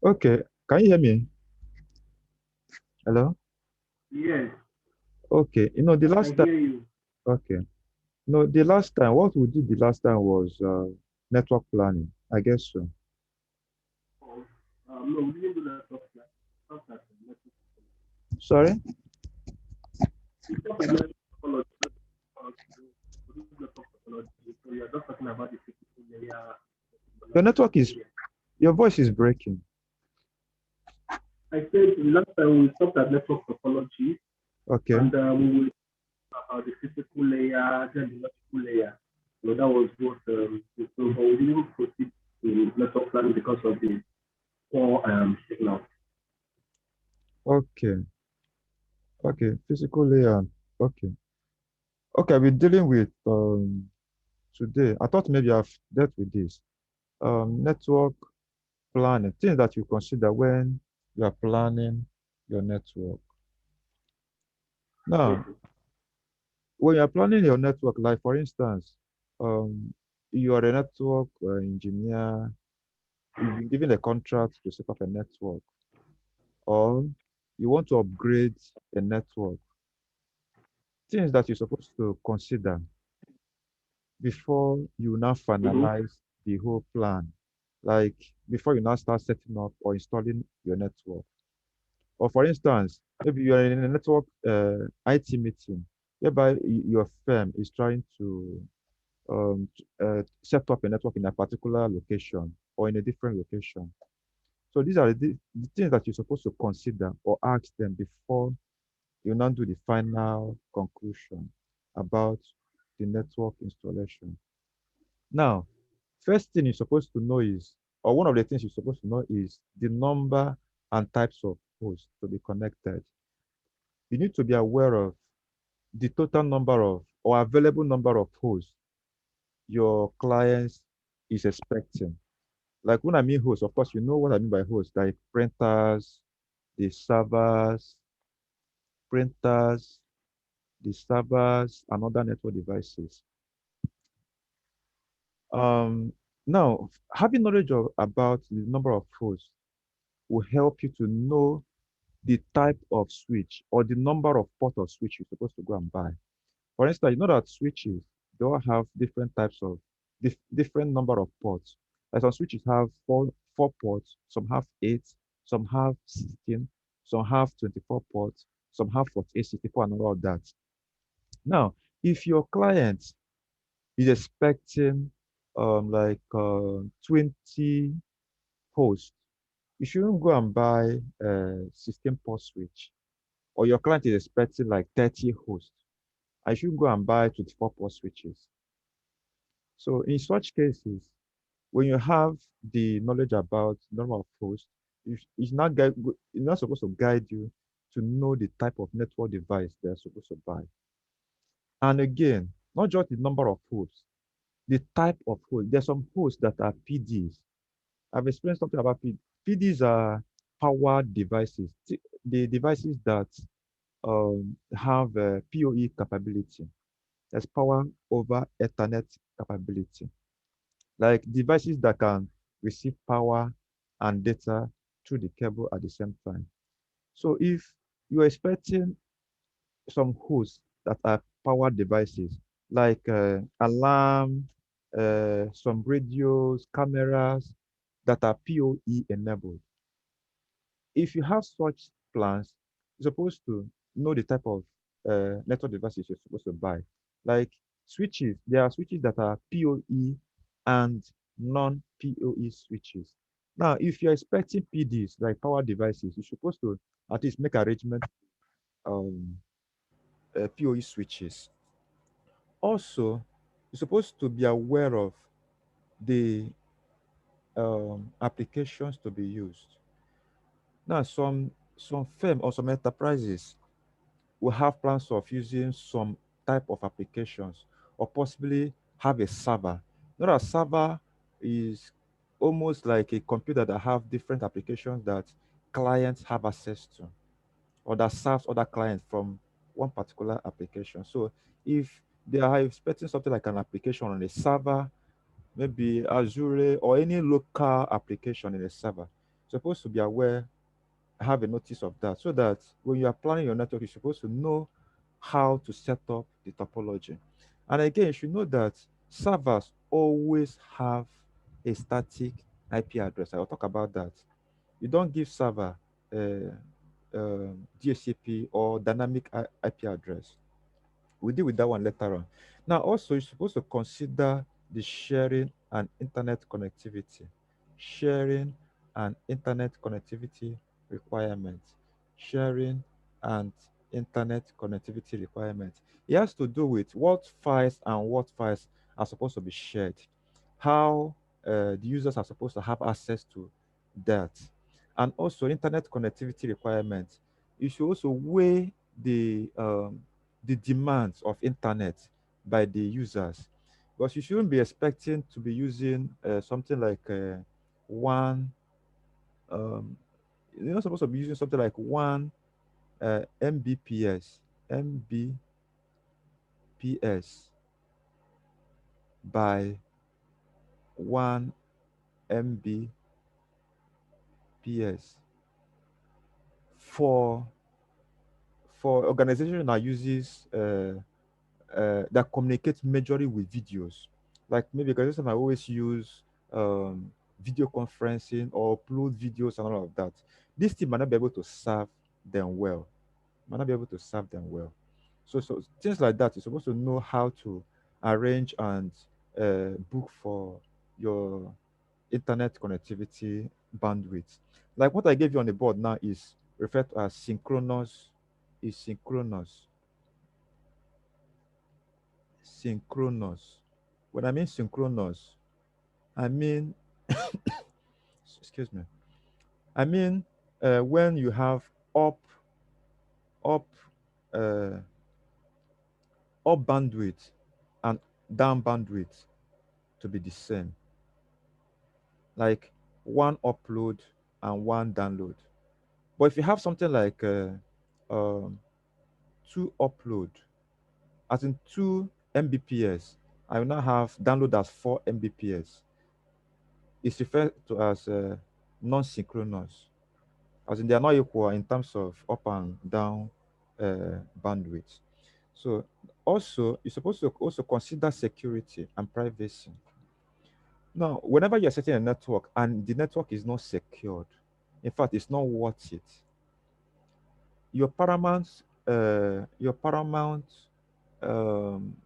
Okay, can you hear me? Hello? Yes, Okay, the I can last time, hear you. okay. No, the last time, what we did the last time was network planning. I guess so. Oh, no, we didn't do that talk like talk like network topology. Sorry? We talk like network topology, we do network topology. So you're just talking about the physical layer, the Your logical network is, layer. your voice is breaking. I said the last time we talked about network topology, Okay, and we will talk about the physical layer, then the logical layer. So that was what so, but we didn't proceed to network planning because of the poor signal. okay, okay. Physical layer. Okay. Okay, we're dealing with today. I thought maybe I've dealt with this. Network planning, things that you consider when you are planning your network. Now, Okay. when you're planning your network, like for instance, you are a network engineer, you've been given a contract to set up a network, or you want to upgrade a network, things that you're supposed to consider before you now Mm-hmm. finalize the whole plan, like before you now start setting up or installing your network. Or for instance, maybe you are in a network IT meeting, whereby your firm is trying to set up a network in a particular location or in a different location. So these are the things that you're supposed to consider or ask them before you now do the final conclusion about the network installation. Now, first thing you're supposed to know is, or one of the things you're supposed to know is the number and types of hosts to be connected. You need to be aware of the total number of or available number of hosts your clients is expecting. Like when I mean host, of course, you know what I mean by host, like printers, the servers, printers, the servers, and other network devices. Um, Now, having knowledge about the number of hosts will help you to know the type of switch or the number of port of switch you're supposed to go and buy. For instance, you know that switches, they all have different types of different number of ports. Like some switches have four ports, some have eight, some have 16, some have 24 ports, some have 48, 64, and all of that. Now, if your client is expecting like 20 hosts, you shouldn't go and buy a 16 port switch. Or your client is expecting like 30 hosts, I should go and buy 24 port switches. So in such cases, when you have the knowledge about number of hosts, it's not supposed to guide you to know the type of network device they're supposed to buy. And again, not just the number of hosts, the type of host. There's some hosts that are PDs. I've explained something about PDs are power devices, the devices that have PoE capability. There's power over Ethernet capability, like devices that can receive power and data through the cable at the same time. So if you're expecting some hosts that are power devices, like alarm, some radios, cameras that are PoE enabled, if you have such plans, you're supposed to know the type of network devices you're supposed to buy. Like switches, there are switches that are PoE and non-PoE switches. Now, if you're expecting PDs, like power devices, you're supposed to at least make arrangement um, PoE switches. Also, you're supposed to be aware of the applications to be used. Now, some firm or some enterprises will have plans of using some type of applications or possibly have a server. Not a server is almost like a computer that have different applications that clients have access to or that serves other clients from one particular application. So if they are expecting something like an application on a server, maybe Azure or any local application in a server, supposed to be aware, have a notice of that, so that when you are planning your network, you're supposed to know how to set up the topology. And again, you should know that servers always have a static IP address. I will talk about that. You don't give server DHCP or dynamic IP address. We'll deal with that one later on. Now, also, you're supposed to consider the sharing and internet connectivity. Sharing and internet connectivity requirements. Sharing and internet connectivity requirements. It has to do with what files are supposed to be shared, how the users are supposed to have access to that, and also internet connectivity requirements. You should also weigh the demands of internet by the users, because you shouldn't be expecting to be using something like one um, you're not supposed to be using something like one mbps by 1 mbps for organization that uses that communicates majorly with videos. Like maybe organization I always use um, video conferencing or upload videos and all of that. This team might not be able to serve them well. Might not be able to serve them well. So things like that, you're supposed to know how to arrange and book for your internet connectivity bandwidth. Like what I gave you on the board now is referred to as synchronous. Is synchronous. Synchronous. When I mean synchronous, I mean, excuse me, I mean when you have up, up, uh, up bandwidth and down bandwidth to be the same, like one upload and one download. But if you have something like um, two upload, as in 2 Mbps, I will now have download as 4 Mbps. It's referred to as non-synchronous, as in they are not equal in terms of up and down bandwidth. So also you're supposed to also consider security and privacy. Now, whenever you're setting a network and the network is not secured, in fact, it's not worth it. Your paramount um,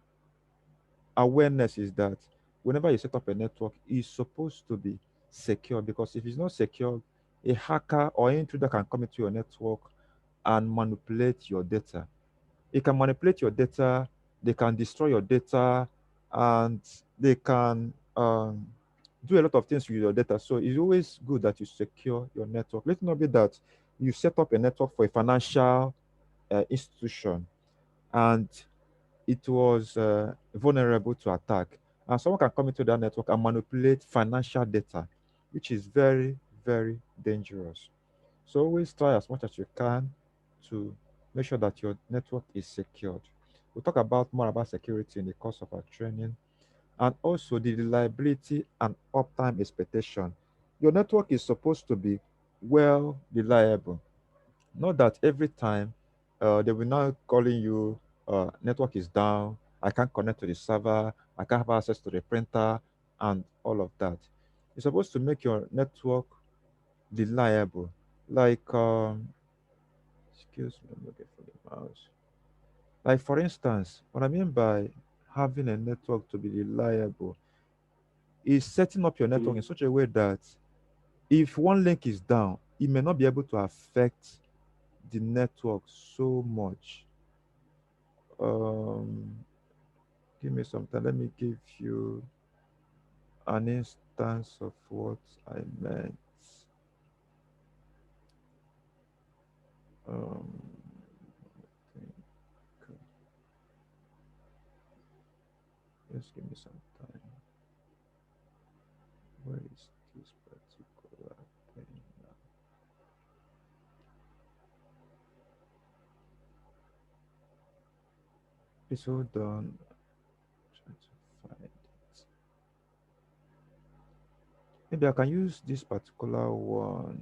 awareness is that whenever you set up a network, it's supposed to be secure, because if it's not secure, a hacker or an intruder can come into your network and manipulate your data. It can manipulate your data, they can destroy your data, and they can do a lot of things with your data. So it's always good that you secure your network. Let it not be that you set up a network for a financial institution and it was vulnerable to attack. And someone can come into that network and manipulate financial data, which is very, very dangerous. So always try as much as you can to make sure that your network is secured. We'll talk about more about security in the course of our training, and also the reliability and uptime expectation. Your network is supposed to be well reliable. Not that every time they will now calling you, network is down, I can't connect to the server, I can't have access to the printer, and all of that. You're supposed to make your network reliable. Like, excuse me, I'm looking for the mouse. Like, for instance, what I mean by having a network to be reliable is setting up your network in such a way that if one link is down, it may not be able to affect the network so much. Um, Give me some time. Let me give you an instance of what I meant. Um, think, just give me some time. Where is this particular thing now? Please hold on. Trying to find it. Maybe I can use this particular one.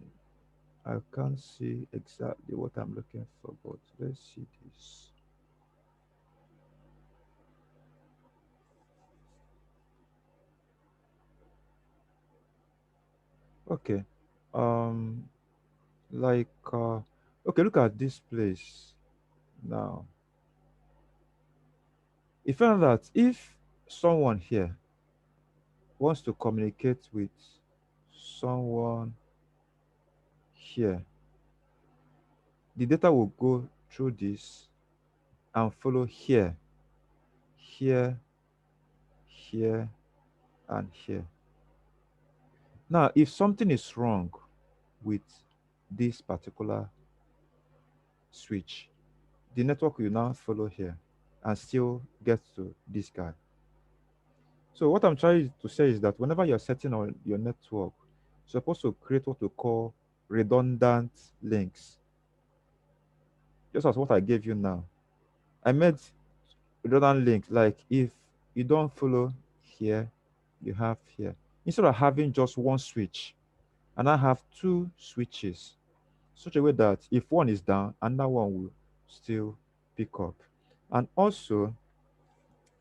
I can't see exactly what I'm looking for, but let's see this. Okay. Um, like, okay, look at this place now. You found that if someone here wants to communicate with someone here, the data will go through this and follow here, here, here, and here. Now, if something is wrong with this particular switch, the network will now follow here and still get to this guy. So what I'm trying to say is that whenever you're setting on your network, you're supposed to create what we call redundant links, just as what I gave you now. I made redundant links like if you don't follow here, you have here. Instead of having just one switch, and I have two switches, such a way that if one is down, another one will still pick up. And also,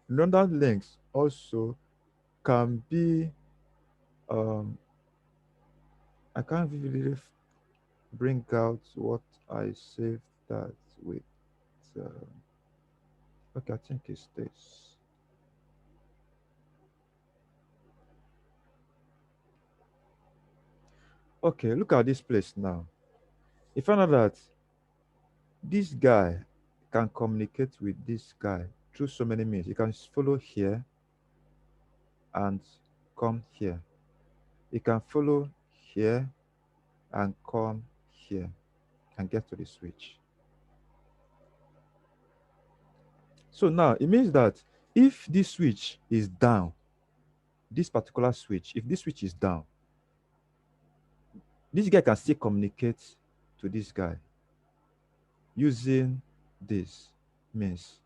redundant links also can be I can't really bring out what I saved that with. Uh, okay, I think it's this. Okay, look at this place now. You find out that this guy can communicate with this guy through so many means. You can follow here and come here. You can follow here and come here and get to the switch. So now it means that if this switch is down, this particular switch, if this switch is down, this guy can still communicate to this guy using this means.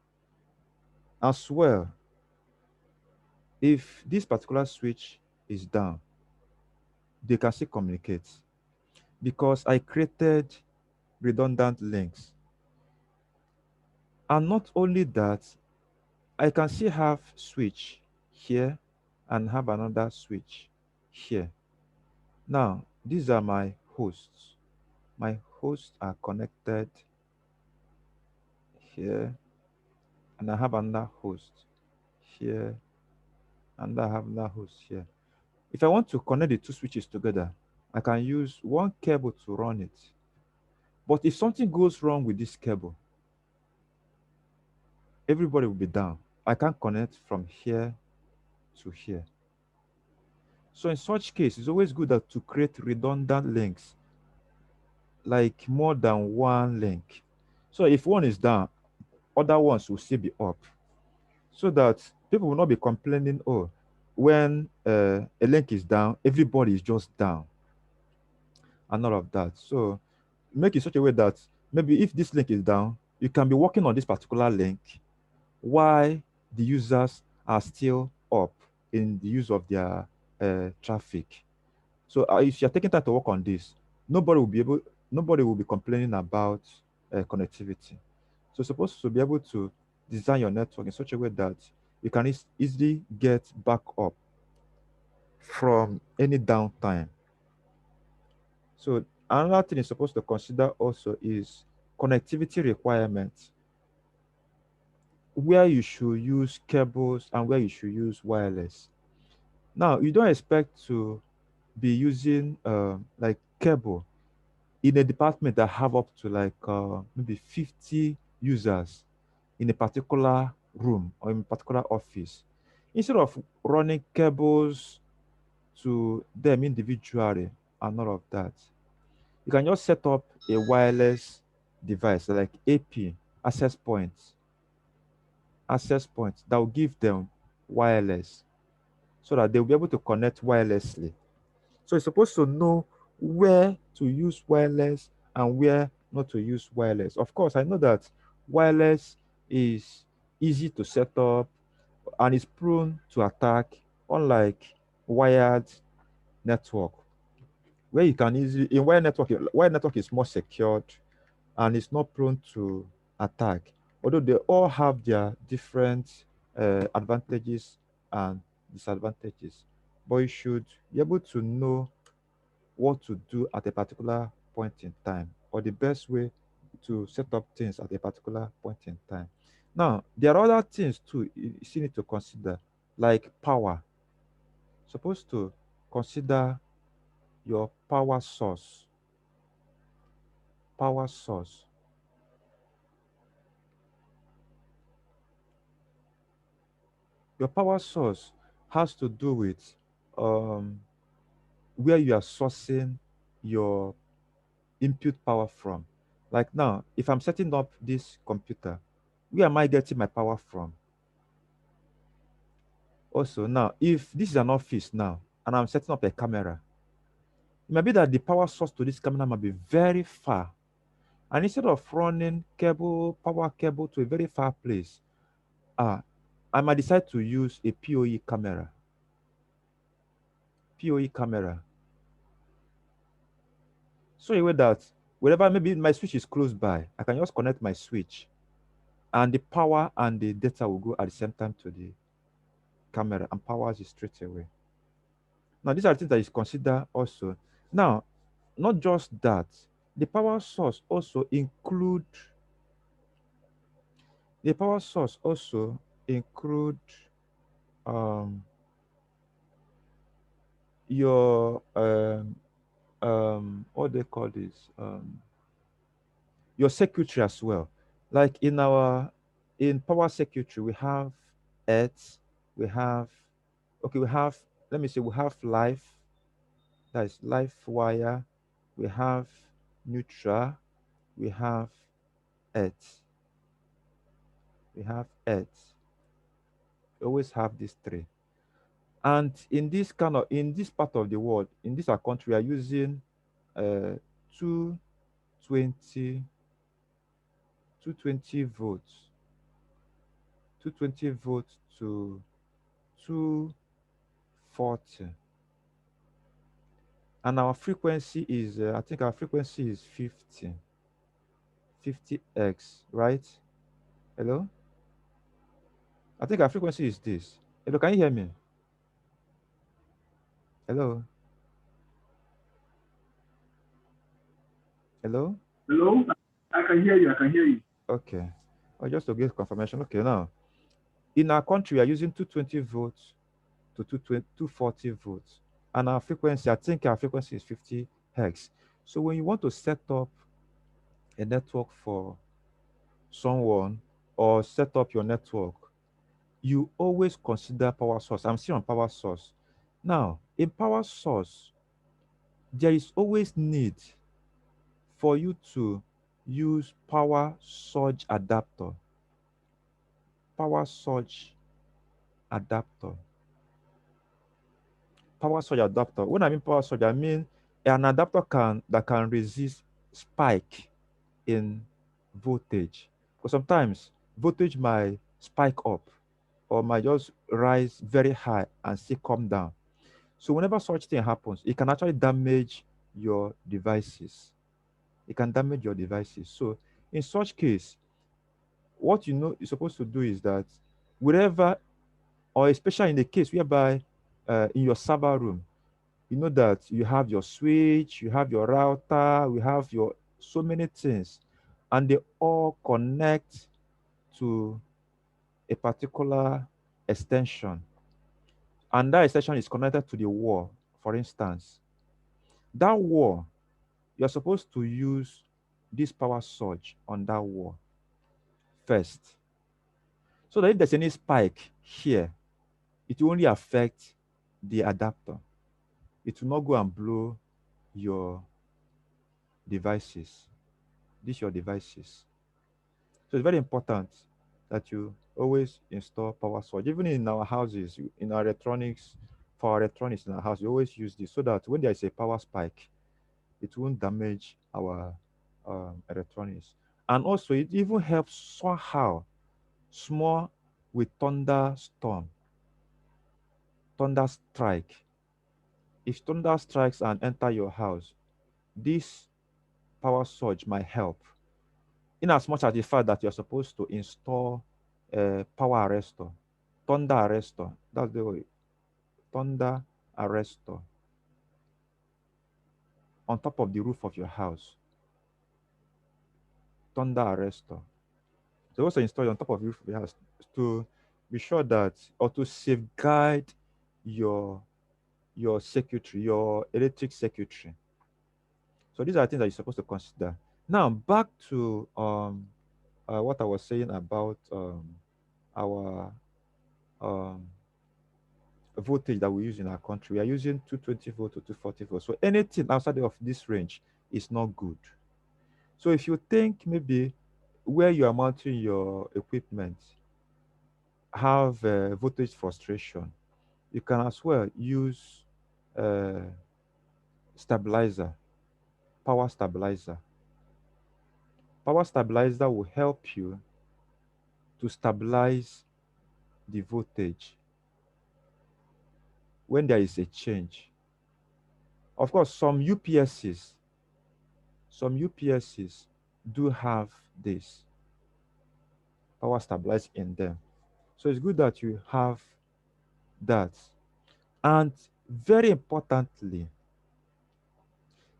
As well, if this particular switch is down, they can still communicate because I created redundant links. And not only that, I can still have switch here and have another switch here. Now, these are my hosts. My hosts are connected here, and I have another host here, and I have another host here. If I want to connect the two switches together, I can use one cable to run it. But if something goes wrong with this cable, everybody will be down. I can't connect from here to here. So in such case, it's always good to create redundant links, like more than one link. So if one is down, other ones will still be up, so that people will not be complaining, oh, when a link is down, everybody is just down, and all of that. So make it such a way that maybe if this link is down, you can be working on this particular link while the users are still up in the use of their traffic. So if you're taking time to work on this, nobody will be complaining about connectivity. So supposed to be able to design your network in such a way that you can easily get back up from any downtime. So another thing you're supposed to consider also is connectivity requirements, where you should use cables and where you should use wireless. Now, you don't expect to be using like cable in a department that have up to like maybe 50 users in a particular room or in a particular office. Instead of running cables to them individually and all of that, you can just set up a wireless device like AP, access points, that will give them wireless so that they'll be able to connect wirelessly. So you're supposed to know where to use wireless and where not to use wireless. Of course, I know that wireless is easy to set up and is prone to attack, unlike wired network. where you can easily, in wire network is more secured and it's not prone to attack. Although they all have their different advantages and disadvantages, but you should be able to know what to do at a particular point in time, or the best way to set up things at a particular point in time. Now, there are other things too you still need to consider, like power. Supposed to consider your power source. Power source. Your power source has to do with um, where you are sourcing your input power from. Like now, if I'm setting up this computer, where am I getting my power from? Also, now, if this is an office now, and I'm setting up a camera, it might be that the power source to this camera might be very far. And instead of running power cable to a very far place, uh, I might decide to use a PoE camera. PoE camera. So a way that wherever maybe my switch is close by, I can just connect my switch and the power and the data will go at the same time to the camera and powers it straight away. Now, these are things that is considered also. Now, not just that, the power source also include the power source also include um, your what they call this your circuitry as well. Like in power circuitry, we have earth, we have we have, let me say, we have life, that is life wire, we have neutral, we have earth, we have earth. We always have these three. And in this part of the world, in this our country, we are using uh 220 220 volts, 220 volts to 240, and our frequency is I think our frequency is 50 right? Hello, I think our frequency is this. Hello, can you hear me? Hello, hello. Hello? I can hear you. I can hear you. Okay. Oh, just to get confirmation. Okay, now in our country we are using 220 volts to 240 volts, and our frequency, I think our frequency is 50 hertz. So when you want to set up a network for someone or set up your network, you always consider power source. I'm still on power source. Now, in power source, there is always need for you to use power surge adapter. Power surge adapter. Power surge adapter. When I mean power surge, I mean an adapter that can resist spike in voltage. Because sometimes voltage might spike up or might just rise very high and still come down. So whenever such thing happens, it can actually damage your devices. It can damage your devices. So in such case, what you know you're supposed to do is that wherever, or especially in the case whereby in your server room, you know that you have your switch, you have your router, we have your so many things, and they all connect to a particular extension, and that extension is connected to the wall. For instance, that wall, you're supposed to use this power surge on that wall first, so that if there's any spike here, it will only affect the adapter. It will not go and blow your devices. These your devices. So it's very important that you always install power surge. Even in our houses, in our electronics, for our electronics in our house, we always use this so that when there is a power spike, it won't damage our electronics. And also, it even helps somehow small with thunder strike. If thunder strikes and enter your house, this power surge might help. In as much as the fact that you're supposed to install a power arrestor, thunder arrestor, that's the way, thunder arrestor on top of the roof of your house. Thunder arrestor. So also install it on top of the roof of your house to be sure that, or to safeguard your circuitry, your electric circuitry. So these are things that you're supposed to consider. Now back to what I was saying about our um, voltage that we use in our country. We are using 220 volt to 240 volt. So anything outside of this range is not good. So if you think maybe where you are mounting your equipment have voltage frustration, you can as well use uh, stabilizer, power stabilizer. Power stabilizer will help you to stabilize the voltage when there is a change. Of course, some UPSs do have this power stabilizer in them. So it's good that you have that. And very importantly,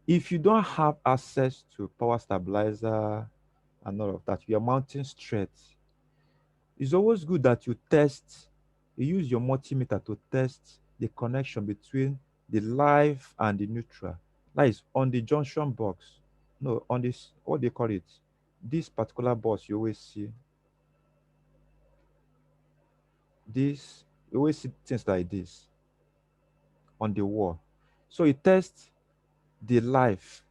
if you don't have access to power stabilizer and all of that, you are mounting straight, it's always good that you use your multimeter to test the connection between the live and the neutral. That is on the junction box. No, on this, what they call it? This particular box you always see. You always see things like this on the wall. So you test the live.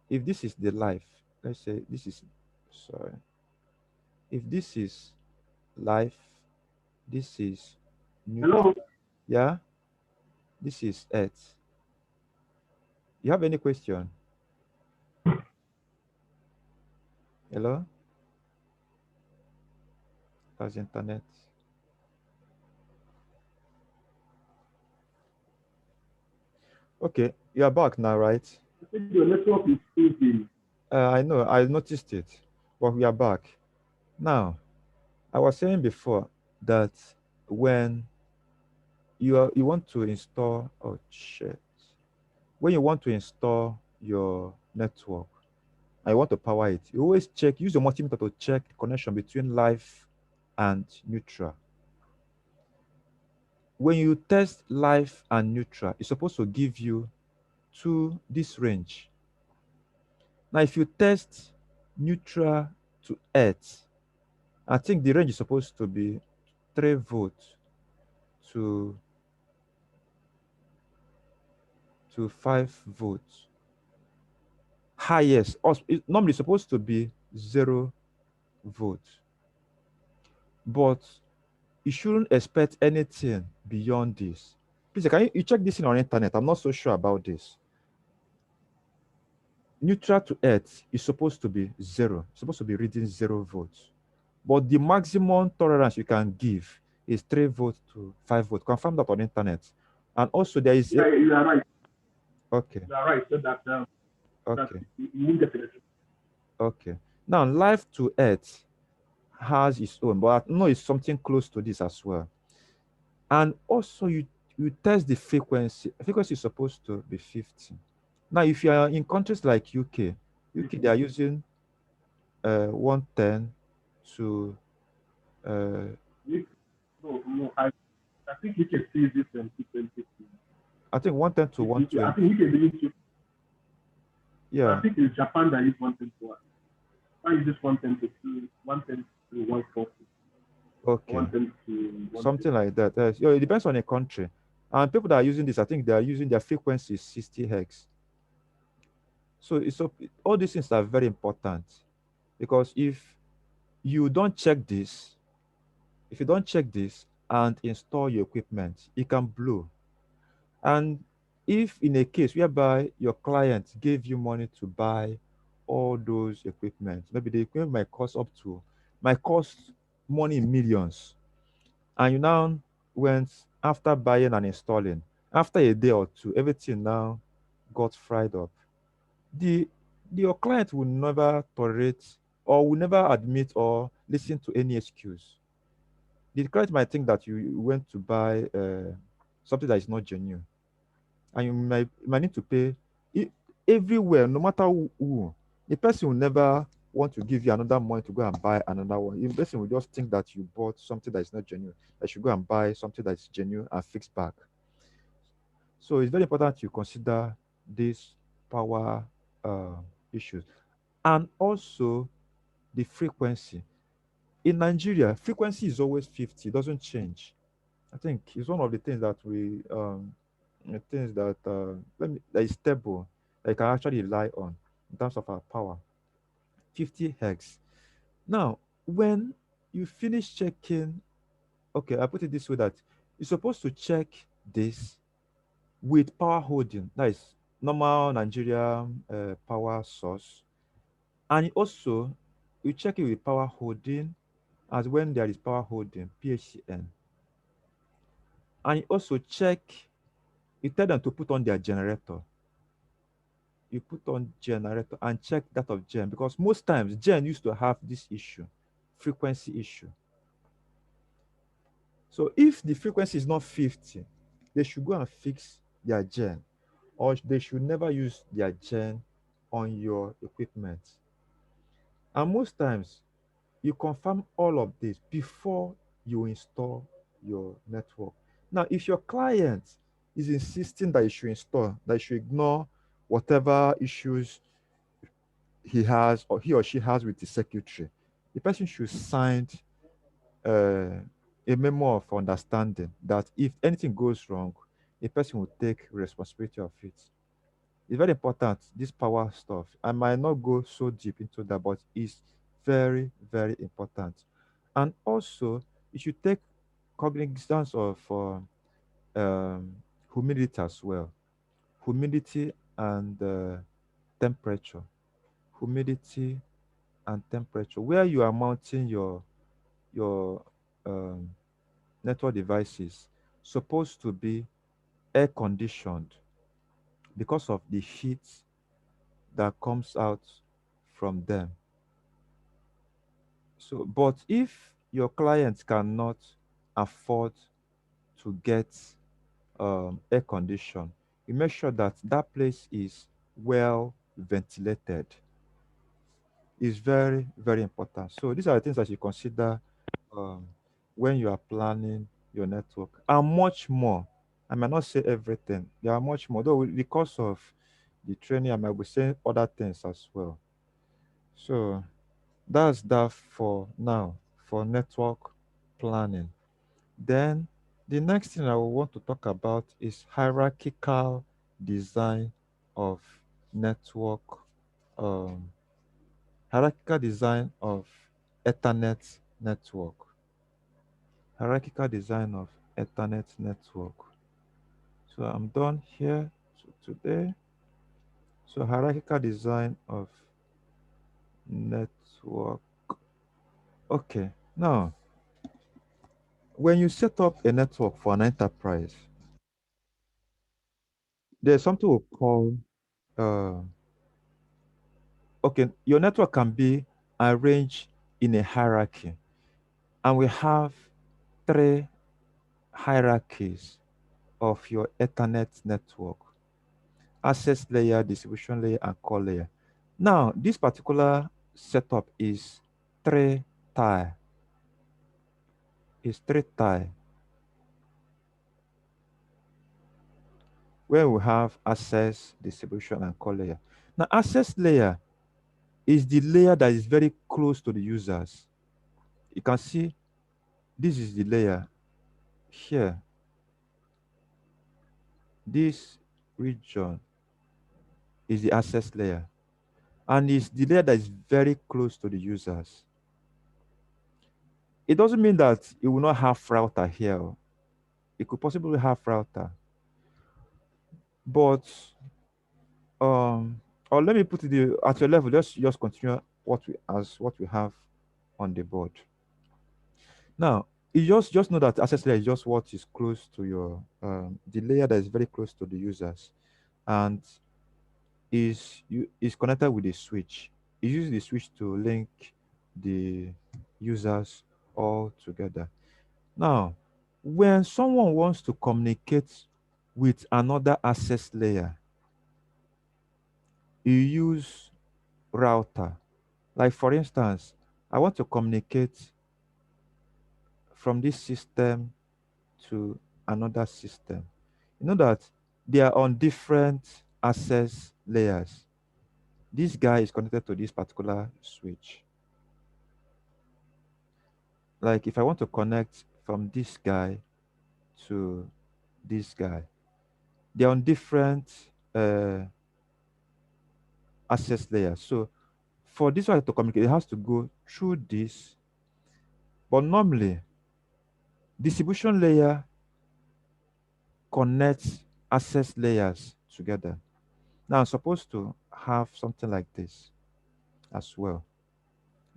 If this is the live, let's say this is, sorry. If this is live, this is neutral. Hello. Yeah, this is earth. You have any question? Hello? That's internet. Okay, you are back now, right? I think your network is freezing. I know, I noticed it, but we are back. Now, I was saying before that when you want to install, oh shit, when you want to install your network and you want to power it, you always use your multimeter to check the connection between live and neutral. When you test live and neutral, it's supposed to give you this range. Now, if you test neutral to earth, I think the range is supposed to be 3 volts to 5 volts. Highest, normally supposed to be 0 volts, but you shouldn't expect anything beyond this. Please, can you check this in on internet? I'm not so sure about this. Neutral to earth is supposed to be 0, it's supposed to be reading 0 volts. But the maximum tolerance you can give is 3 volts to 5 volts. Confirm that on internet. And also there is Yeah, you are right. okay. You are right. So that Okay. you won't get it. Okay. Now live to earth has its own, but I know it's something close to this as well. And also you test the frequency. Frequency is supposed to be 50. Now, if you are in countries like UK they are using 110 to No, I think you can see this in 220. I think 110 to I 120. think you can do it. I Yeah. think it's Japan that use 110 to 1. I use this 110 to 2, 110 to 140, Okay. 110 to 150. Something like that. It depends on the country. And people that are using this, I think they are using their frequency is 60 hertz. So all these things are very important because you don't check this, if you don't check this and install your equipment, it can blow. And if in a case whereby your client gave you money to buy all those equipment, maybe the equipment might cost money in millions, and you now went after buying and installing, After a day or two, everything now got fried up. The your client will never tolerate or will never admit or listen to any excuse. The client might think that you went to buy something that is not genuine, and you might need to pay e- everywhere, no matter who. The person will never want to give you another money to go and buy another one. The person will just think that you bought something that is not genuine. That you go and buy something that is genuine and fix back. So it's very important you consider these power uh, issues, and also the frequency. In Nigeria, frequency is always 50, it doesn't change. I think it's one of the things that things that that is stable, that you can actually rely on in terms of our power. 50 hertz. Now, when you finish checking, okay, I put it this way, that you're supposed to check this with power holding, that is normal Nigerian power source, and also you check it with power holding as when there is power holding, PHCN, and you also check. You tell them to put on their generator. You put on generator and check that of gen, because most times gen used to have this issue, frequency issue. So if the frequency is not 50, they should go and fix their gen, or they should never use their gen on your equipment. And most times you confirm all of this before you install your network. Now, if your client is insisting that you should install, that you should ignore whatever issues he has or he or she has with the secretary, the person should sign uh, a memo of understanding that if anything goes wrong, the person will take responsibility of it. It's very important, this power stuff. I might not go so deep into that, but it's very, very important. And also, you should take cognizance of humidity as well. Humidity and temperature. Humidity and temperature. Where you are mounting your um, network devices, supposed to be air conditioned because of the heat that comes out from them. So, but if your client cannot afford to get air condition, you make sure that that place is well ventilated. Is very, very important. So these are the things that you consider um, when you are planning your network, and much more. I might not say everything. There are much more, though, because of the training. I might be saying other things as well. So that's that for now for network planning. Then the next thing I will want to talk about is hierarchical design of network, um, hierarchical design of Ethernet network. Hierarchical design of Ethernet network. So I'm done here today. So hierarchical design of network. Okay, now when you set up a network for an enterprise, there's something we call uh, okay, your network can be arranged in a hierarchy, and we have three hierarchies of your Ethernet network: access layer, distribution layer, and core layer. Now, this particular setup is three tier. Is three tier, where we have access, distribution, and core layer. Now, access layer is the layer that is very close to the users. You can see this is the layer here. This region is the access layer, and it's the layer that is very close to the users. It doesn't mean that it will not have router here. It could possibly have router, but or let me put it at your level. Just continue what we have on the board. Now, You just know that access layer is just what is close to your the layer that is very close to the users, and is connected with the switch. It uses the switch to link the users all together. Now, when someone wants to communicate with another access layer, you use router. Like for instance, I want to communicate from this system to another system. You know that they are on different access layers. This guy is connected to this particular switch. Like if I want to connect from this guy to this guy, they're on different uh, access layers. So for this one to communicate, it has to go through this. But normally, distribution layer connects access layers together. Now I'm supposed to have something like this as well.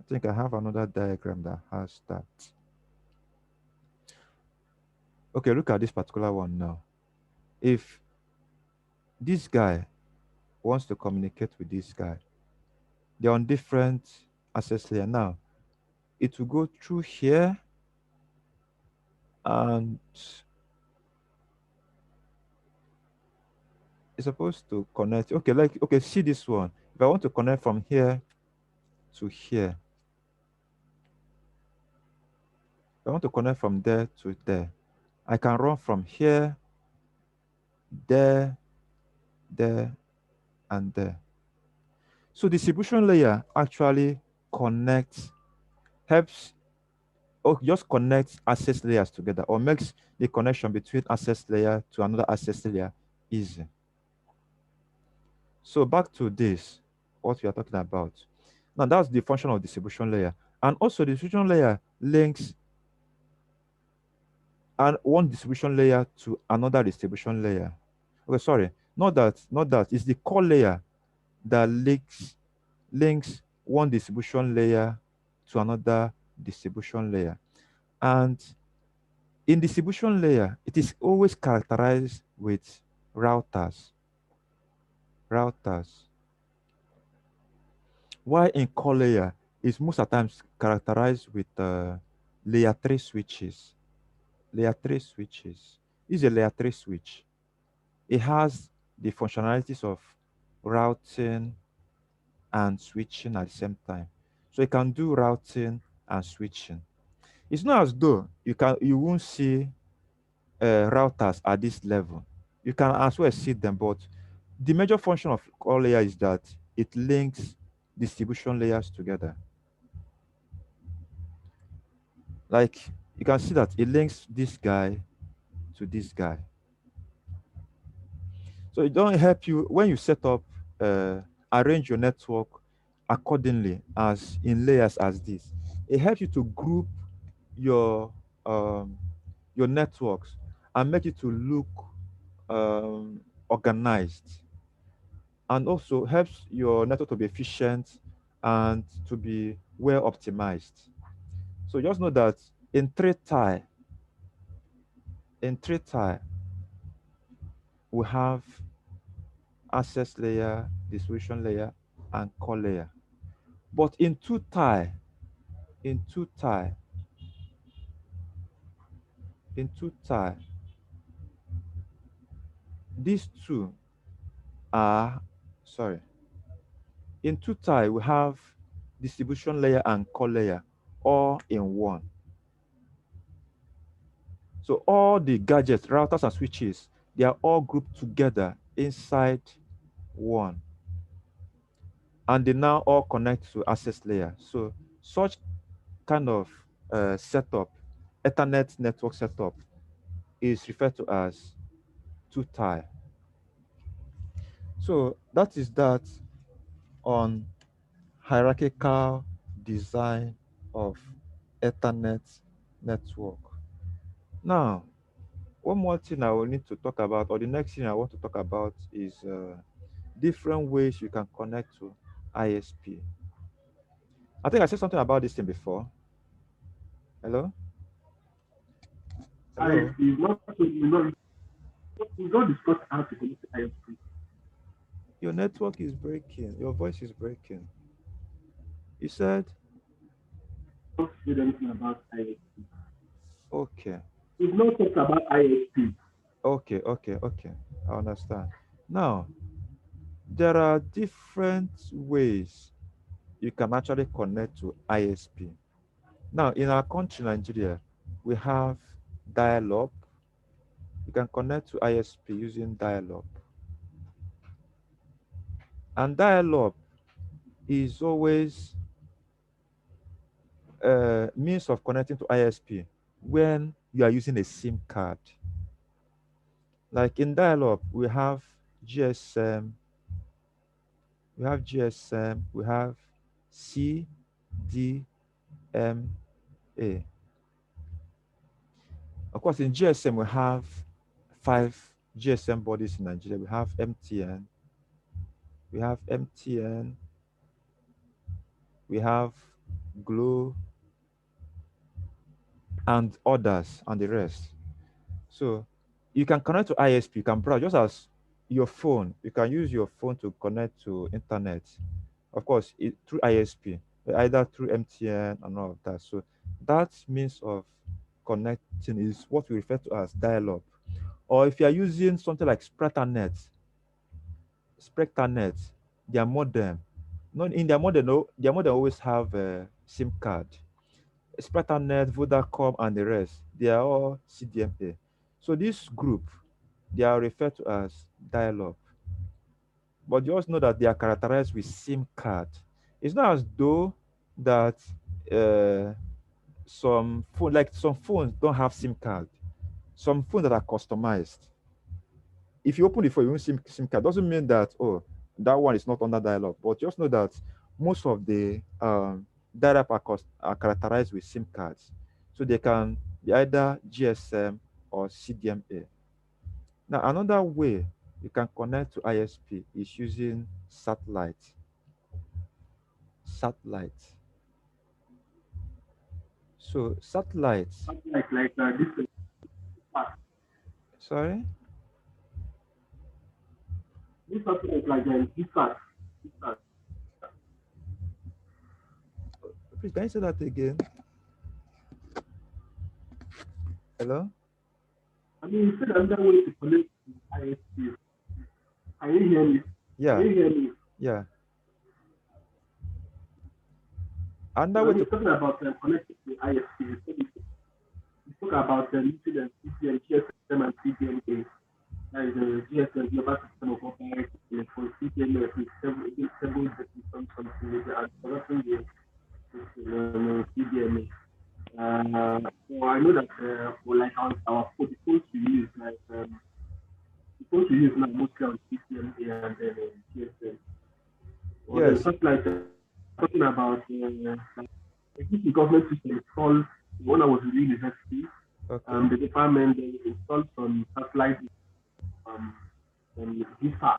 I think I have another diagram that has that. Okay, look at this particular one now. If this guy wants to communicate with this guy, they're on different access layer. Now, it will go through here and it's supposed to connect. Okay, okay, see this one. If I want to connect from here to here, if I want to connect from there to there, I can run from here, there, there, and there. So distribution layer actually connects, helps, or just connects access layers together, or makes the connection between access layer to another access layer easy. So back to this, what we are talking about. Now that's the function of distribution layer. And also the distribution layer links and one distribution layer to another distribution layer. Okay, sorry, not that. It's the core layer that links one distribution layer to another distribution layer. And in distribution layer, it is always characterized with routers. Routers. While in core layer, is most of the times characterized with layer 3 switches. Layer 3 switches. This is a layer 3 switch. It has the functionalities of routing and switching at the same time. So it can do routing and switching. It's not as though you won't see routers at this level. You can as well see them, but the major function of core layer is that it links distribution layers together. Like you can see that it links this guy to this guy. So it don't help you when you set up, arrange your network accordingly as in layers as this. It helps you to group your um, your networks and make it to look organized, and also helps your network to be efficient and to be well optimized. So just know that in three tie we have access layer, distribution layer, and core layer. But in two tie, in two tie, these two are, sorry, in two tie we have distribution layer and core layer all in one. So all the gadgets, routers and switches, they are all grouped together inside one. And they now all connect to access layer. So such kind of setup, Ethernet network setup, is referred to as two-tie. So that is that on hierarchical design of Ethernet network. Now, one more thing I will need to talk about, or the next thing I want to talk about, is different ways you can connect to ISP. I think I said something about this thing before. Hello? Hello? ISP is not so we don't discuss how to connect to ISP. Your network is breaking. Your voice is breaking. You said, Don't say anything about ISP. okay, We've not talked about ISP. okay. I understand. Now, there are different ways you can actually connect to ISP. Now, in our country, Nigeria, we have dial-up. You can connect to ISP using dial-up. And dial-up is always a means of connecting to ISP when you are using a SIM card. Like in dial-up, GSM, we have GSM, we have CDMA. Of course, in GSM, we have 5 GSM bodies in Nigeria. We have MTN, we have Glo, and others, and the rest. So you can connect to ISP, you can browse just as your phone. You can use your phone to connect to internet. Of course, through ISP, either through MTN and all of that. So that means of connecting is what we refer to as dial-up. Or if you are using something like Spectranet, their modem, not in their modem, no, their modem always have a SIM card. Spectranet, Vodacom, and the rest, they are all CDMA. So this group, they are referred to as dial-up. But you also know that they are characterized with SIM card. It's not as though that uh, some phones don't have SIM card. Some phones that are customized. If you open it for your own SIM card, doesn't mean that that one is not under dial-up. But just know that most of the dial-up are characterized with SIM cards, so they can be either GSM or CDMA. Now, another way you can connect to ISP is using satellite. Satellite. So satellite. Something like this part. Sorry, This something like this part. This part. please can you say that again? Hello. I mean, you said another way to connect to ISP. Can you hear me? Can Yeah, you hear me? yeah. Another So, I way mean, to talking about connecting to ISP, you spoke about using CDM, GSM, and CDMA. That is GSM, Global System of Operating Telephone, CDMA, is several definitions, something like that, and forgotten the CDMA. So I know that for like for the phones we use, like the phones we use now mostly on CCMA and then GSM. Or then yes, just like talking about the government system installed when I was in university, okay, the department they installed some satellite um VISA.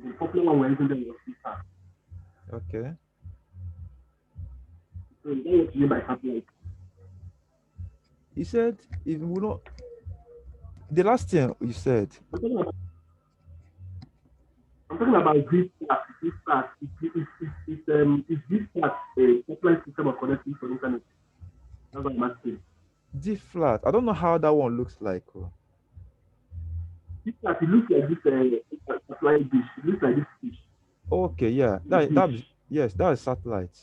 The popular one we're using them was VISA. okay. So that was used by satellite. He said if we not the last thing you said. I'm talking about I'm talking about VSAT. VSAT is VSAT a satellite system of connecting to the internet. That's what I'm asking. D flat. I don't know how that one looks like. Oh. VSAT it looks like this satellite dish. It looks like this fish. Okay, yeah. This dish. Yes, that is satellite.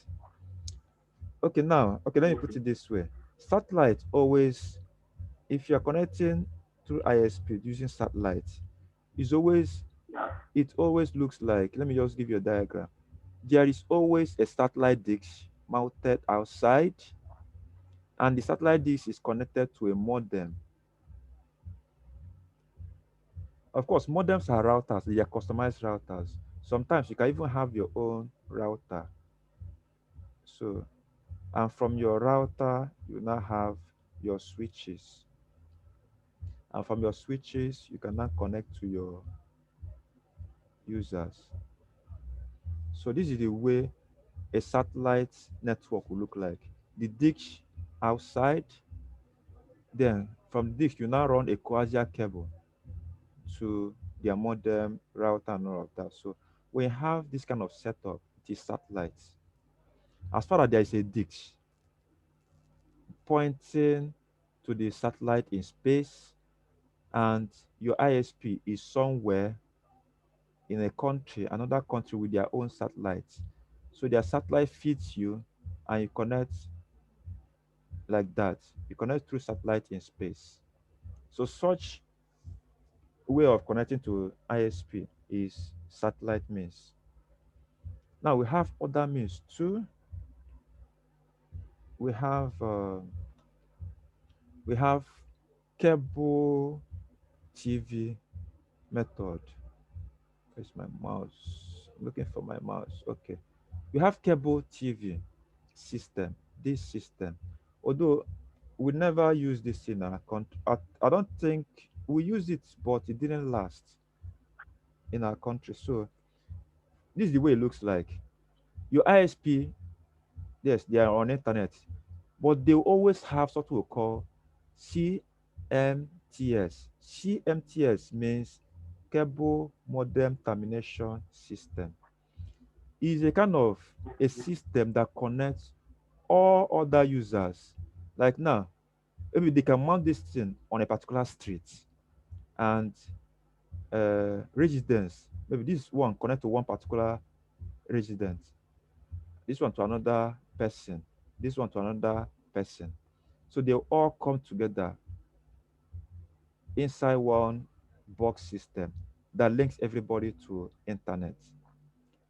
Okay, now, okay, let me put Okay. it this way. Satellite always, if you're connecting through ISP using satellite, is always Yeah. it always looks like, let me just give you a diagram. There is always a satellite dish mounted outside, and the satellite dish is connected to a modem. Of course, modems are routers, they are customized routers. Sometimes you can even have your own router. So, and from your router, you now have your switches. And from your switches, you can now connect to your users. So this is the way a satellite network will look like. The dish outside, then From this, you now run a coaxial cable to their modem router and all of that. So when you have this kind of setup, it is satellites. As far as there is a dish pointing to the satellite in space, and your ISP is somewhere in a country, another country with their own satellites. So their satellite feeds you and you connect like that. You connect through satellite in space. So such way of connecting to ISP is satellite means. Now we have other means too. We have uh, we have cable TV method. Where's my mouse? I'm looking for my mouse. Okay. We have cable TV system. This system, although we never use this in our country, I don't think we use it, but it didn't last in our country. So this is the way it looks like. Your ISP, yes, they are on internet, but they always have something we call CMTS. CMTS means cable modem termination system. Is a kind of a system that connects all other users. Like now, maybe they can mount this thing on a particular street, and residents, maybe this one connect to one particular resident, this one to another person, this one to another person. So they all come together inside one box system that links everybody to internet.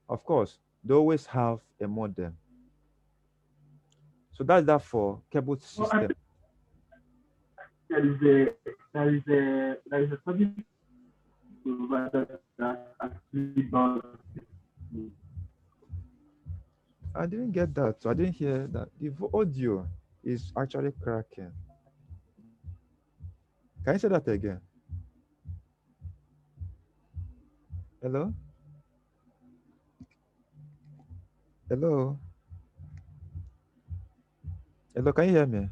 Of course, they always have a modem. So that's that for cable So I system. think there is a service provider that actually does I didn't get that. So I didn't hear that. The audio is actually cracking. Can you say that again? Hello? Hello? Hello? Can you hear me?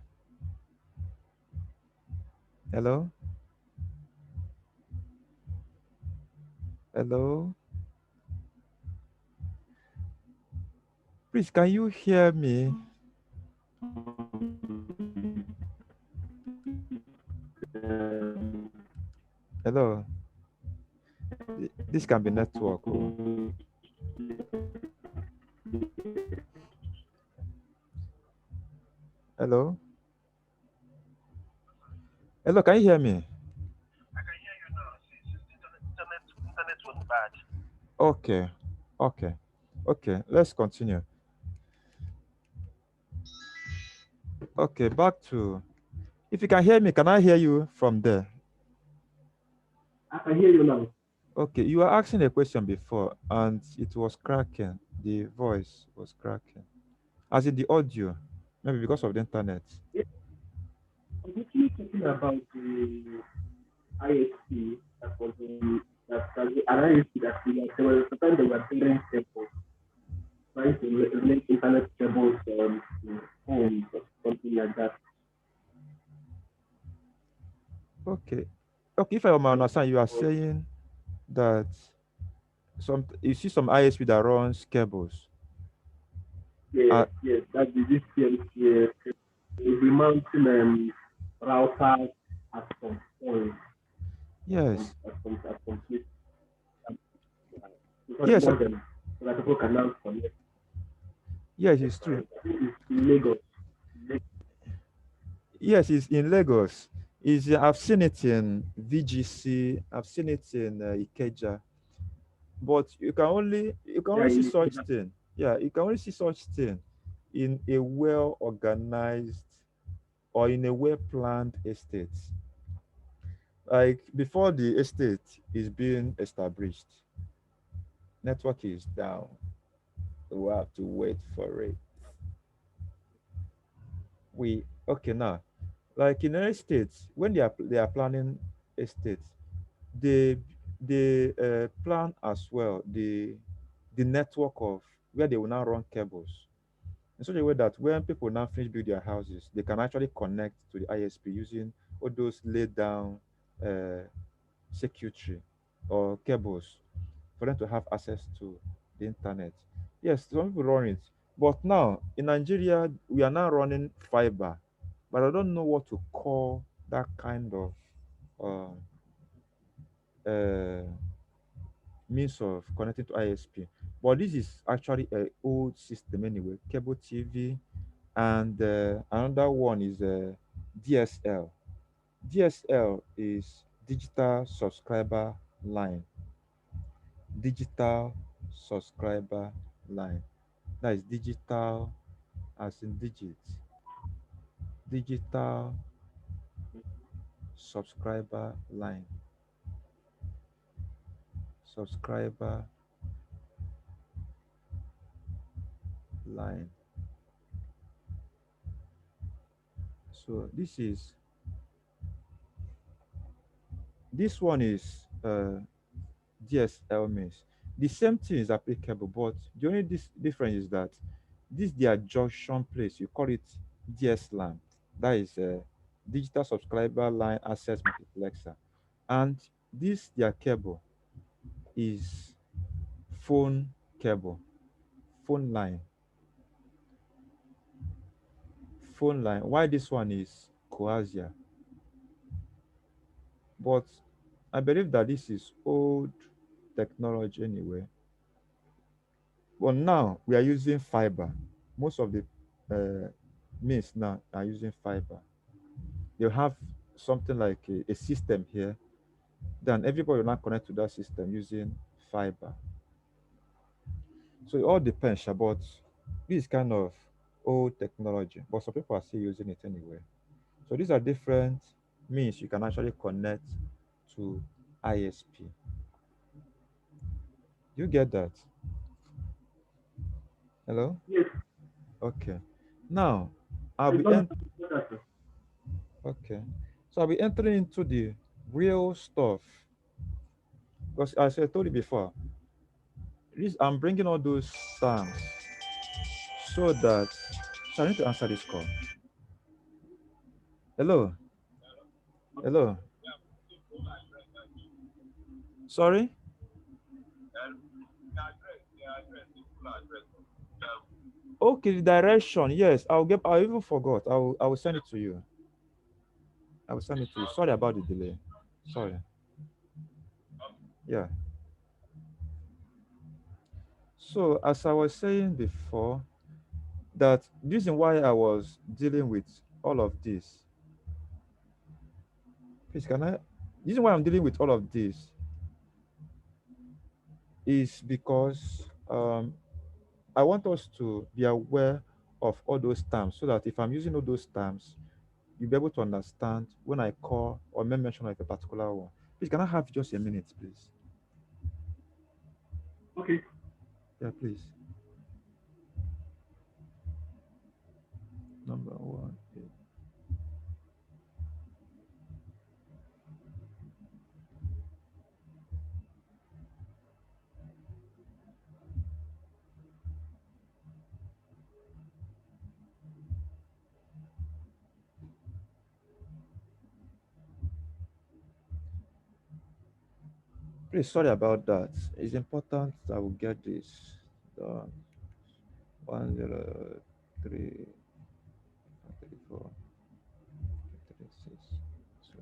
Hello? Hello? Please, can you hear me? Hello? This can be network. Oh. Hello? Hello, can you hear me? Internet was bad. Okay. Okay. Okay. Let's continue. Okay, back to, if you can hear me, can I hear you from there? I can hear you now. Okay, you were asking a question before and it was cracking. The voice was cracking. As in the audio, maybe because of the internet. Yeah, I was actually talking about the ISP that was that an ISP that there was a time they were building cables, trying to link internet cables to homes or something like that. Okay. Okay, if I So, understand, you are saying that some you see some ISP that runs cables. yes, Uh, yes, that's the DCMC. We'll be mounting routers at some point, yes. at some place, before the Yes, modem, so that people can now connect. yes, Yes, it's true. right. I think it's in Lagos. Yes, it's in Lagos. Is I've seen it in VGC. I've seen it in Ikeja. But you can Yeah, only see in such Lagos. thing. Yeah, you can only see such thing in a well organized or in a well planned estate. Like before the estate is being established, network is down. We have to wait for it. We okay now. Like in any states, when they are planning estates, they plan as well the network of where they will now run cables in such a way that when people now finish build their houses, they can actually connect to the ISP using all those laid down uh, circuitry or cables for them to have access to the internet. Yes, some people run it, but now in Nigeria we are now running fiber, but I don't know what to call that kind of uh, uh, means of connecting to ISP. But this is actually a old system anyway, cable TV, and another one is DSL. DSL is digital subscriber line. Digital subscriber line. That is digital as in digits. Digital subscriber line. Subscriber line. So this one is DSL means. The same thing is applicable, but the only difference is that this their junction place, you call it DSLAM. That is a digital subscriber line access multiplexer. And this their cable is phone cable, phone line, phone line. Why this one is coaxial? But I believe that this is old technology anyway. But now we are using fiber. Most of the means now are using fiber. You have something like a system here, then everybody will not connect to that system using fiber. So it all depends, sha, but this is kind of old technology, but some people are still using it anyway. So these are different means you can actually connect to ISP. You get that? Hello? Yes, Okay. Now, I'll I be got en- that, sir. okay. So I'll be entering into the real stuff because as I told you before, this I'm bringing all those terms so that so I need to answer this call. Hello, hello. Sorry. Okay, the direction. Yes, I'll get. I even forgot. I will send it to you. I will send it to you. Sorry about the delay. Sorry. Yeah. So as I was saying before, that the reason why I was dealing with all of this, please can I? The reason why I'm dealing with all of this is because I want us to be aware of all those terms so that if I'm using all those terms, you'll be able to understand when I call or make mention of a particular one. Please, can I have just a minute, please? Okay. Yeah, please. Number one. Please, sorry about that. It's important that we get this done. 103, 34, 36. So,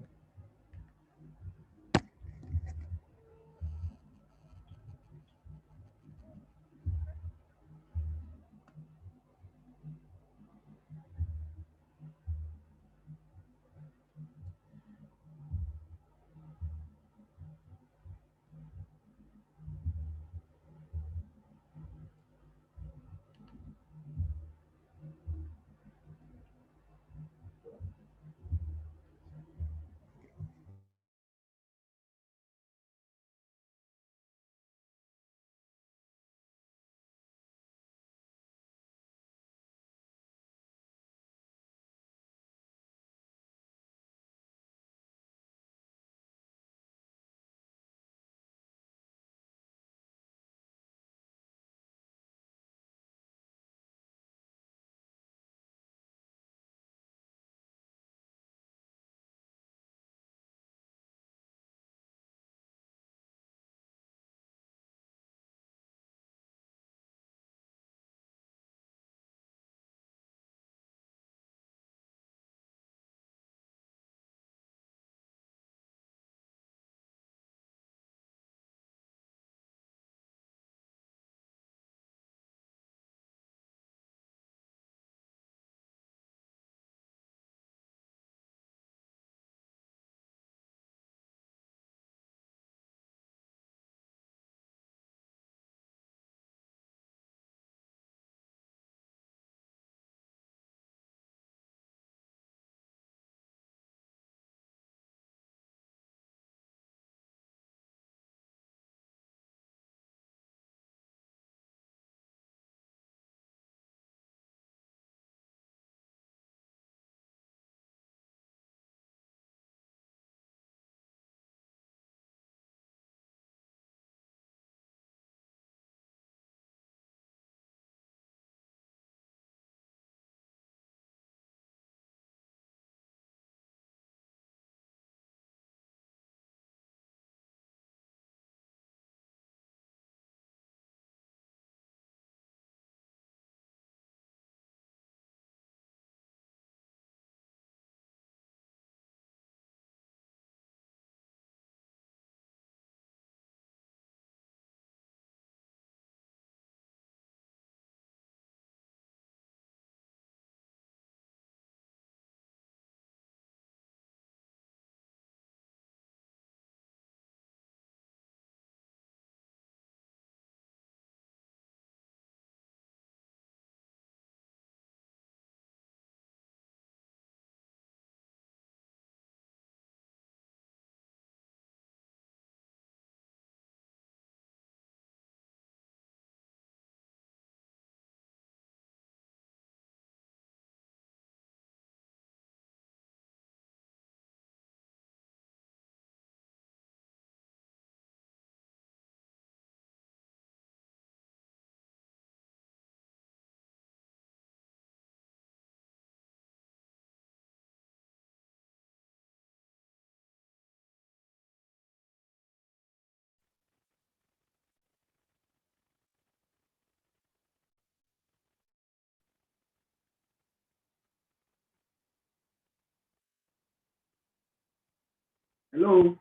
Hello?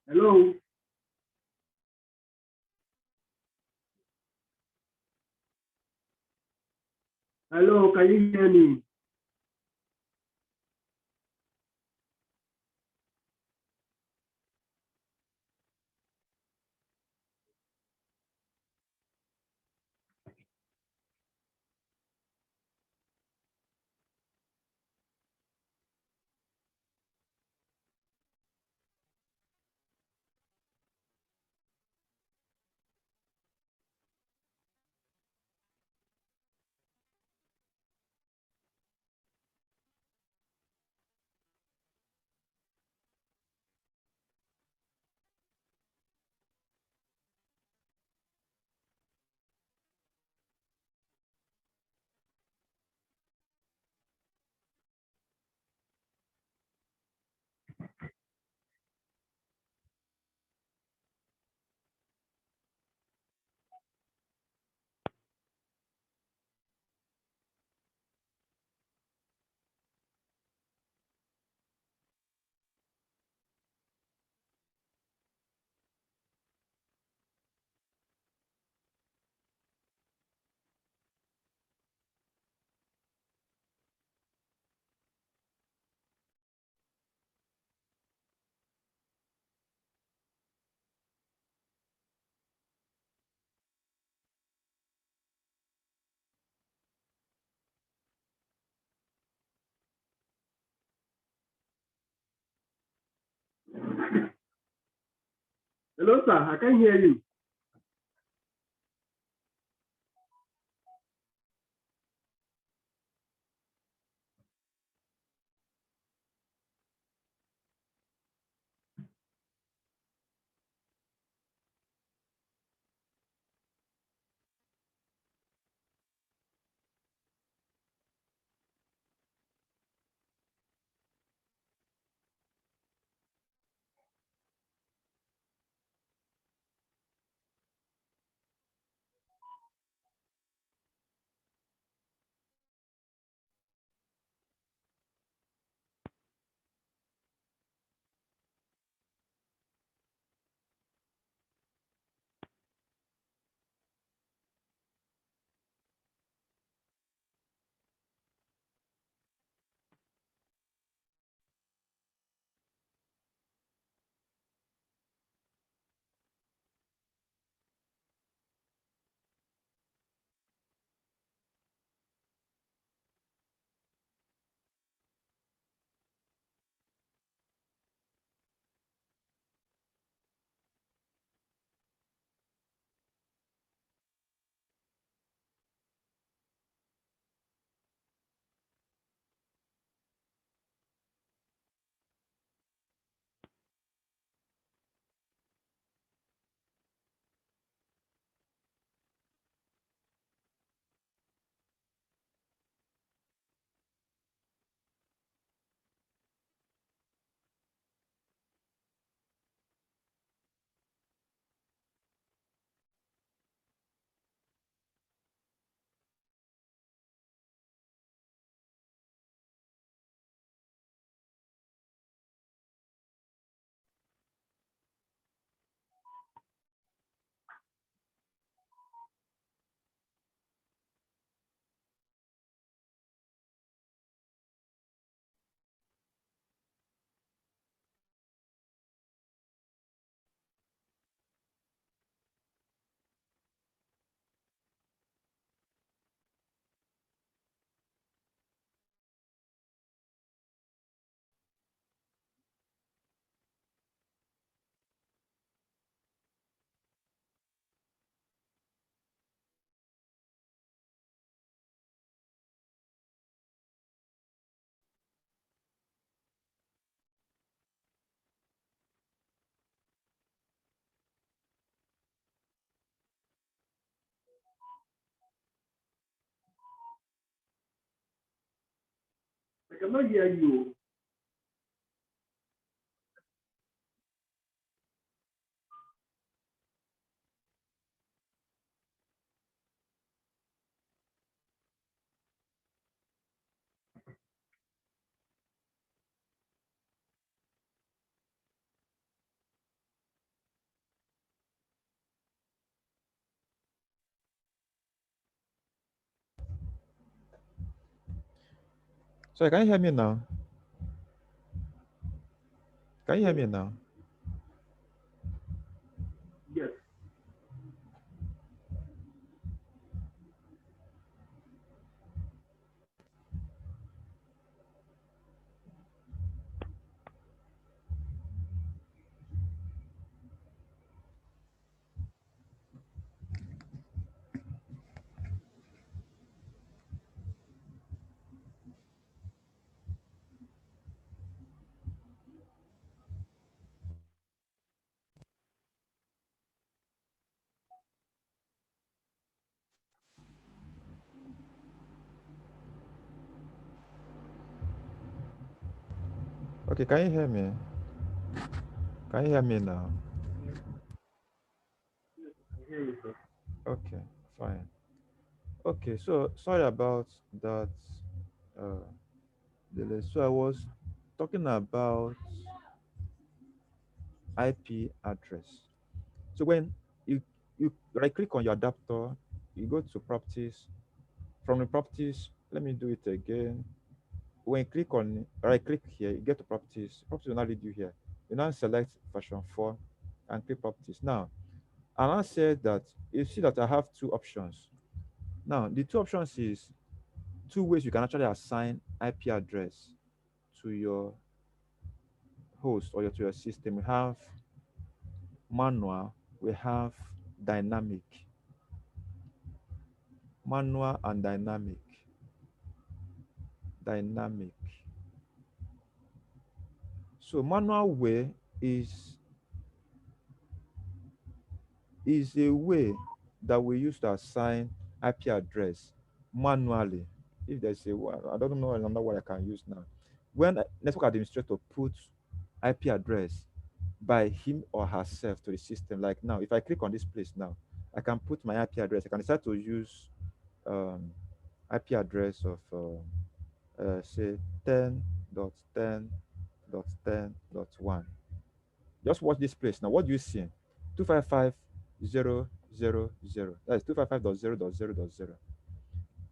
Hello? Hello, can you hear me? Hello, sir. I can hear you. I cannot hear you. Sorry, can you hear me now? Can you hear Yes, me now? yes. Okay, can you hear me? Can you hear me now? I hear you, sir. Okay, fine. Okay, so sorry about that uh, delay. So I was talking about IP address. So when you right click on your adapter, you go to properties. From the properties, let me do it again. When you click on right click here, you get to properties. Properties will now lead you here. You now select version 4 and click properties. Now, I now said that you see that I have two options. Now, the two options is two ways you can actually assign IP address to your host or to your system. We have manual, we have dynamic. Manual and dynamic. Dynamic. So manual way is is a way that we use to assign IP address manually. If there's a one, I don't know another one I can use now. When a network administrator puts IP address by him or herself to the system, like now, if I click on this place now, I can put my IP address. I can decide to use um, IP address of say 10.10.10.1. Just watch this place now. What do you see? 255.0.0.0. That's 255.0.0.0.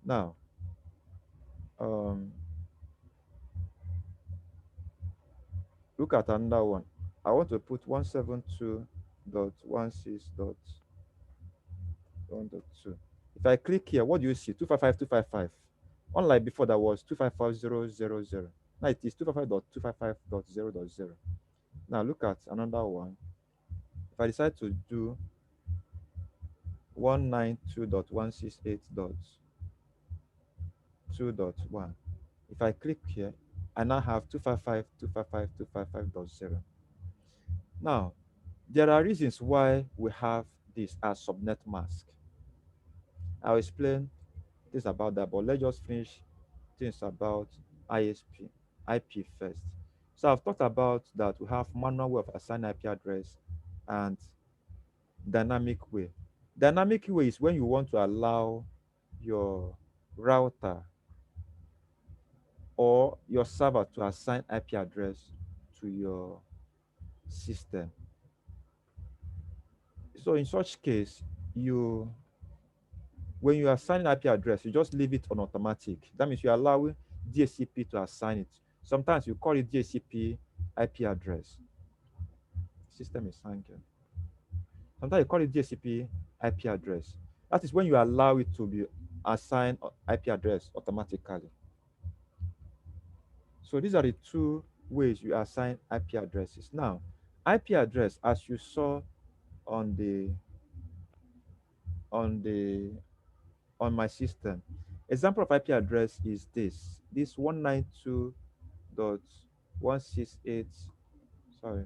Now, um, look at another one. I want to put 172.16.1.2. If I click here, what do you see? 255.255. Unlike before, that was 255.0.0.0. Now it is 255.255.0.0. Now look at another one. If I decide to do 192.168.2.1, if I click here, I now have 255.255.255.0. Now, there are reasons why we have this as subnet mask. I'll explain this about that, but let's just finish things about ISP, IP first. So I've talked about that we have manual way of assigning IP address and dynamic way. Dynamic way is when you want to allow your router or your server to assign IP address to your system. So in such case, you when you assign IP address, you just leave it on automatic. That means you're allowing DHCP to assign it. Sometimes you call it DHCP IP address. System is hanging. Sometimes you call it DHCP IP address. That is when you allow it to be assigned IP address automatically. So these are the two ways you assign IP addresses. Now, IP address, as you saw on the on the on my system, example of IP address is this 192.168. Sorry.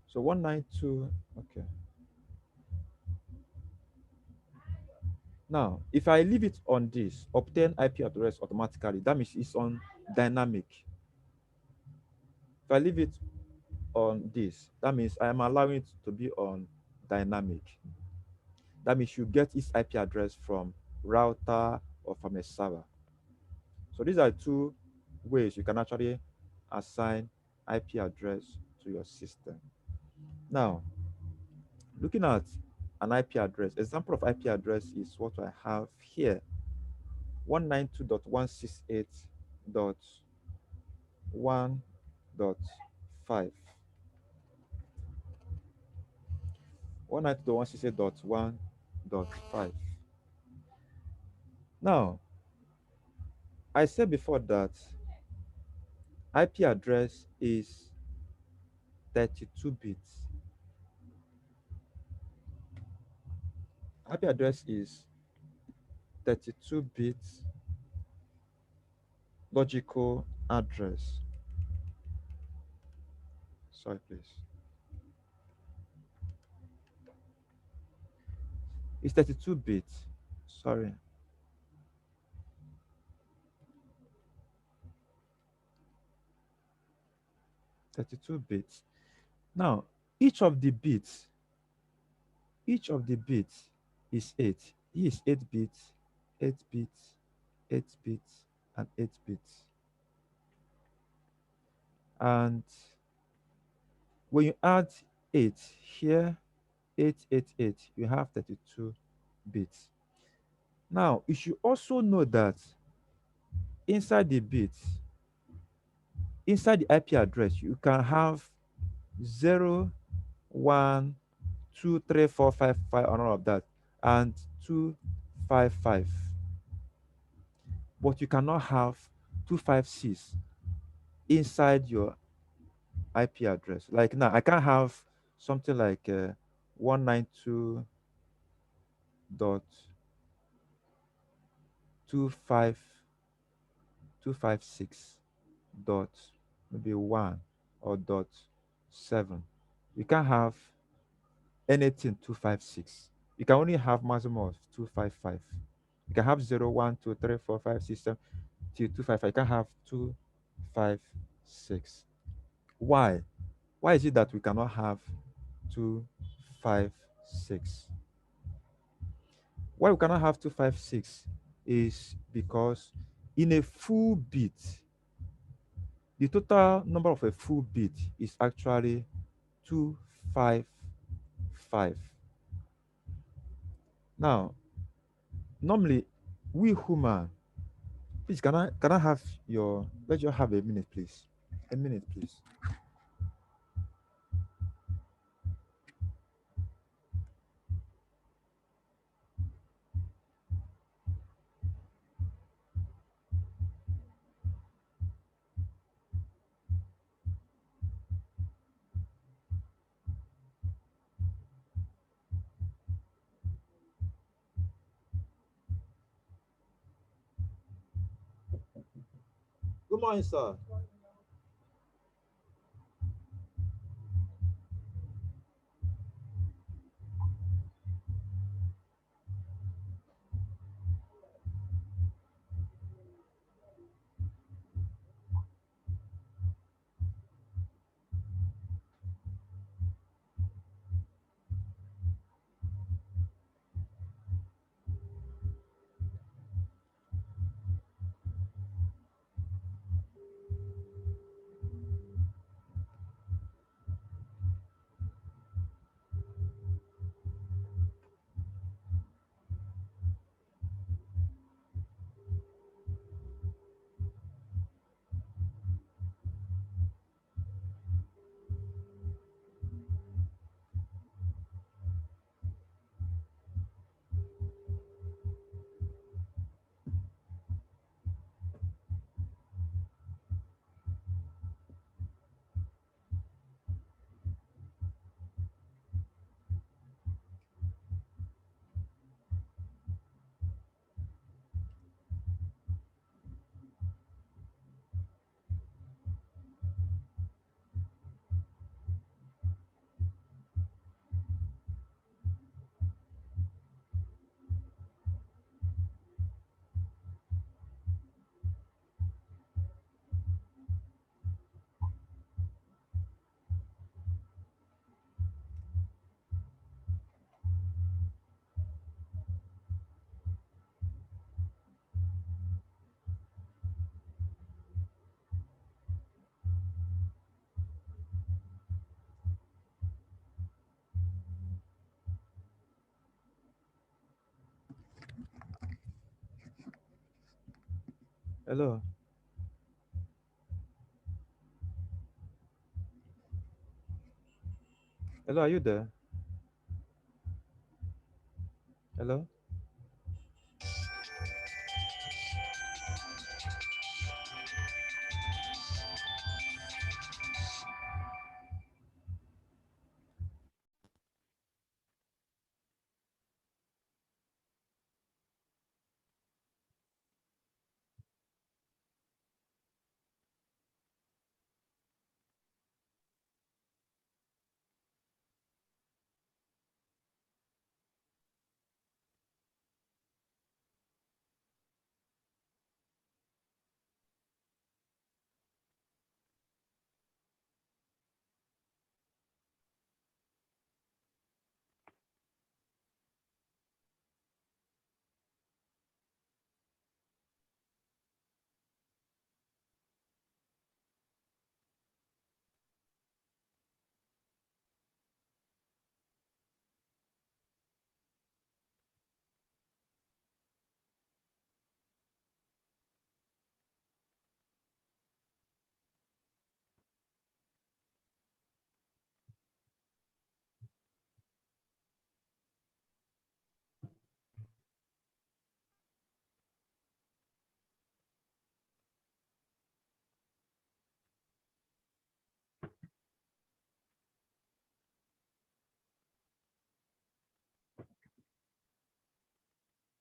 So 192. Okay. Now, if I leave it on this, obtain IP address automatically, that means it's on dynamic. If I leave it on this, that means I am allowing it to be on dynamic. That means you get its IP address from router or from a server. So these are two ways you can actually assign IP address to your system. Now, Looking at an IP address, example of IP address is what I have here: 192.168.1.5. 192.168.1.5. Now, I said before that IP address is 32 bits. IP address is 32 bits logical address. Sorry, please. It's 32 bits. Sorry. 32 bits. Now, each of the bits, each of the bits is 8. Here is 8 bits, 8 bits, 8 bits, and 8 bits. And when you add 8 here, 888, you have 32 bits. Now, you should also know that inside the bits, inside the IP address, you can have 0, 1, 2, 3, 4, 5, 5, and all of that, and 255. But you cannot have 256 inside your IP address. Like now, I can't have something like 192.256 dot maybe 1 or dot 7. You can't have anything 256. You can only have maximum of 255. You can have 0, 1, 2, 3, 4, 5, 6, 7 till 255. You can have 256. Why? Why is it that we cannot have 256? Why we cannot have 256 is because in a full bit, the total number of a full bit is actually 255. Now, normally, we human, please, can I have your, let's just have a minute, please. A minute, please. Good morning, sir. Hello. Hello, are you there? Hello?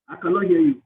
I cannot hear you.